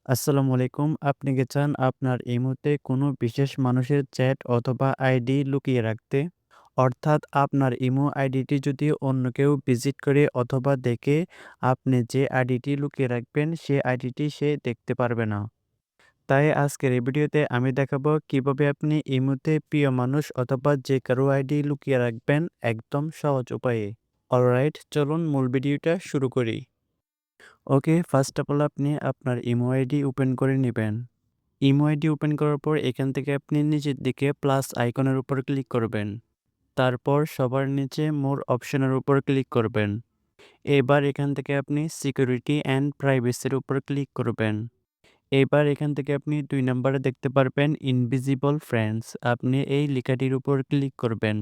আসসালামু আলাইকুম। আপনি কি চান আপনার ইমোতে কোনো বিশেষ মানুষের চ্যাট অথবা আইডি লুকিয়ে রাখতে? অর্থাৎ আপনার ইমো আইডিটি যদি অন্য কেউ ভিজিট করে অথবা দেখে আপনি যে আইডিটি লুকিয়ে রাখবেন সে আইডিটি সে দেখতে পারবে না। তাই আজকের এই ভিডিওতে আমি দেখাবো কিভাবে আপনি ইমোতে প্রিয় মানুষ অথবা যে কারো আইডি লুকিয়ে রাখবেন একদম সহজ উপায়ে। অলরাইট, চলুন মূল ভিডিওটা শুরু করি। ওকে, ফার্স্ট অফ অল আপনি আপনার ইমো আইডি ওপেন করে নিবেন। ইমো আইডি ওপেন করার পর এখান থেকে আপনি নিচের দিকে প্লাস আইকনের উপর ক্লিক করবেন। তারপর সবার নিচে মোর অপশনের উপর ক্লিক করবেন। এবার এখান থেকে আপনি সিকিউরিটি অ্যান্ড প্রাইভেসির উপর ক্লিক করবেন। এবার এখান থেকে আপনি ২ নম্বরে দেখতে পারবেন ইনভিজিবল ফ্রেন্ডস। আপনি এই লেখাটির উপর ক্লিক করবেন।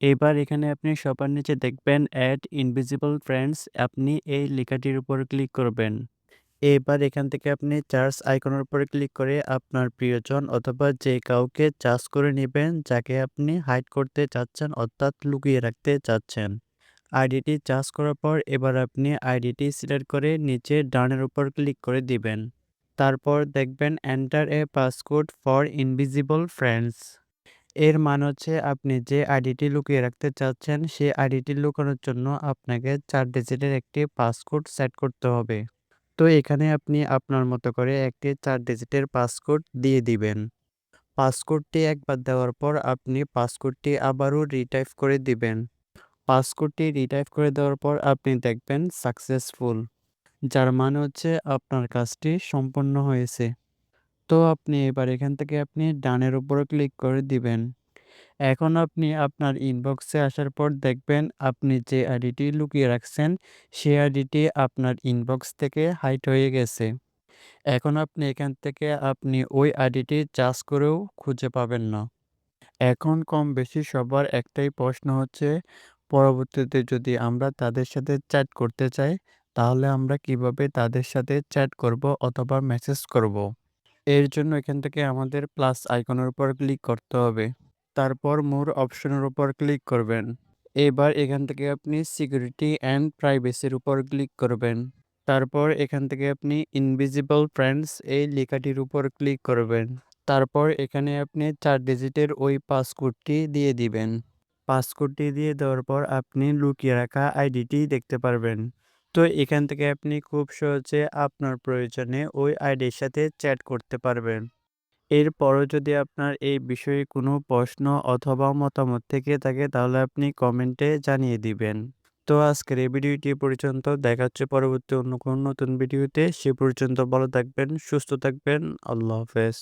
এবার এখানে আপনি সবার নিচে দেখবেন অ্যাড ইনভিজিবল ফ্রেন্ডস। আপনি এই লেখাটির উপর ক্লিক করবেন। এবার এখান থেকে আপনি চার্জ আইকনের উপর ক্লিক করে আপনার প্রিয়জন অথবা যে কাউকে চার্জ করে নেবেন যাকে আপনি হাইড করতে চাচ্ছেন অর্থাৎ লুকিয়ে রাখতে চাচ্ছেন। আইডিটি চার্জ করার পর এবার আপনি আইডিটি সিলেক্ট করে নিচে ডানের উপর ক্লিক করে দিবেন। তারপর দেখবেন enter a passcode for invisible friends. এর মানে হচ্ছে আপনি যে আইডিটি লুকিয়ে রাখতে চাচ্ছেন সেই আইডিটি লুকানোর জন্য আপনাকে ৪ ডিজিটের একটি পাসকোড সেট করতে হবে। তো এখানে আপনি আপনার মতো করে একটি ৪ ডিজিটের পাসকোড দিয়ে দিবেন। পাসকোডটি একবার দেওয়ার পর আপনি পাসকোডটি আবারও রিটাইপ করে দিবেন। পাসকোডটি রিটাইপ করে দেওয়ার পর আপনি দেখবেন সাকসেসফুল, যার মানে হচ্ছে আপনার কাজটি সম্পন্ন হয়েছে। তো আপনি এবার এখান থেকে আপনি ডানের উপর ক্লিক করে দিবেন। এখন আপনি আপনার ইনবক্সে আসার পর দেখবেন আপনি যে আইডিটি লুকিয়ে রাখছেন সেই আইডিটি আপনার ইনবক্স থেকে হাইড হয়ে গেছে। এখন আপনি এখান থেকে আপনি ওই আইডিটি চার্জ করেও খুঁজে পাবেন না। এখন কম বেশি সবার একটাই প্রশ্ন হচ্ছে, পরবর্তীতে যদি আমরা তাদের সাথে চ্যাট করতে চাই, তাহলে আমরা কিভাবে তাদের সাথে চ্যাট করব অথবা মেসেজ করব? এর জন্য এখান থেকে আমাদের প্লাস আইকনের উপর ক্লিক করতে হবে। তারপর মোর অপশনের উপর ক্লিক করবেন। এবার এখান থেকে আপনি সিকিউরিটি অ্যান্ড প্রাইভেসির উপর ক্লিক করবেন। তারপর এখান থেকে আপনি ইনভিজিবল ফ্রেন্ডস এই লেখাটির উপর ক্লিক করবেন। তারপর এখানে আপনি ৪ ডিজিটের ওই পাসকোডটি দিয়ে দিবেন। পাসকোডটি দিয়ে দেওয়ার পর আপনি লুকিয়ে রাখা আইডিটি দেখতে পারবেন। তো এখান থেকে আপনি খুব সহজে আপনার প্রয়োজনে ওই আইডির সাথে চ্যাট করতে পারবেন। এরপরও যদি আপনার এই বিষয়ে কোনো প্রশ্ন অথবা মতামত থেকে থাকে তাহলে আপনি কমেন্টে জানিয়ে দিবেন। তো আজকের এই ভিডিওটি এ পর্যন্ত। দেখা হচ্ছে পরবর্তী অন্য কোনো নতুন ভিডিওতে। সে পর্যন্ত ভালো থাকবেন, সুস্থ থাকবেন। আল্লাহ হাফেজ।